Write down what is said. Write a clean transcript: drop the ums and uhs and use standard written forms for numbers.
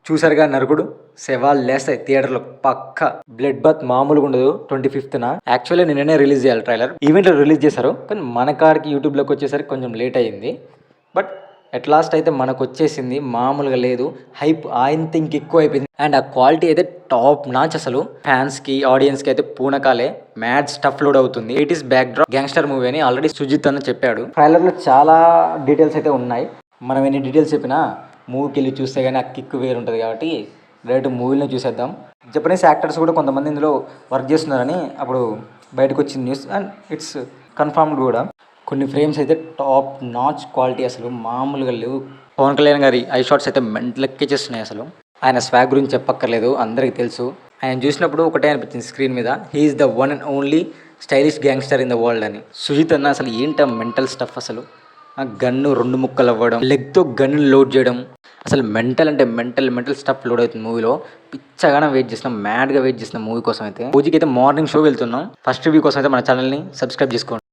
చూసారుగా నరకుడు శవాలు లేస్తాయి థియేటర్లో పక్క బ్లడ్ బాత్ మామూలుగా ఉండదు. 25న యాక్చువల్లీ నిన్ననే రిలీజ్ చేయాలి ట్రైలర్. ఈవెంట్లో రిలీజ్ చేశారు కానీ మన కాడికి యూట్యూబ్లోకి వచ్చేసరికి కొంచెం లేట్ అయ్యింది. బట్ ఎట్ లాస్ట్ అయితే మనకు వచ్చేసింది. మామూలుగా లేదు, హైప్ ఆయనతో ఇంకెక్కువ అయిపోయింది. అండ్ ఆ క్వాలిటీ అయితే టాప్ నాచ్. అసలు ఫ్యాన్స్కి ఆడియన్స్కి అయితే పూనకాలే. మ్యాడ్ స్టఫ్ లోడ్ అవుతుంది. It is back drop gangster movie అని ఆల్రెడీ సుజిత్ అన్న చెప్పాడు. ట్రైలర్లో చాలా డీటెయిల్స్ అయితే ఉన్నాయి. మనం ఎన్ని డీటెయిల్స్ చెప్పినా మూవీకి వెళ్ళి చూస్తే కానీ ఆ కిక్ వేరు ఉంటుంది. కాబట్టి డైరెక్ట్ మూవీలో చూసేద్దాం. జపనీస్ యాక్టర్స్ కూడా కొంతమంది ఇందులో వర్క్ చేస్తున్నారని అప్పుడు బయటకు వచ్చిన న్యూస్. అండ్ ఇట్స్ కన్ఫర్మ్డ్ కూడా. కొన్ని ఫ్రేమ్స్ అయితే టాప్ నాచ్ క్వాలిటీ, అసలు మామూలుగా లేవు. పవన్ కళ్యాణ్ గారి ఐ షాట్స్ అయితే మెంటలెక్కిచ్చేస్తున్నాయి. అసలు ఆయన స్వాగ్ గురించి చెప్పక్కర్లేదు, అందరికీ తెలుసు. ఆయన చూసినప్పుడు ఒకటే అనిపించింది స్క్రీన్ మీద, he's the one and only stylish gangster in the world అని. సుజిత్ అన్న అసలు ఏంట మెంటల్ స్టఫ్. అసలు ఆ గన్ను 2 ముక్కలు అవ్వడం, లెగ్తో గన్ను లోడ్ చేయడం, అసలు మెంటల్ అంటే మెంటల్ స్టఫ్ లోడ్ అవుతుంది మూవీలో. పిచ్చగానే వెయిట్ చేస్తున్నాం, మ్యాడ్గా వెయిట్ చేస్తున్నాం మూవీ కోసం అయితే. పూజకి అయితే మార్నింగ్ షో వెళ్తున్నాం. ఫస్ట్ రివ్యూ కోసం అయితే మన ఛానల్ని సబ్స్క్రైబ్ చేసుకోండి.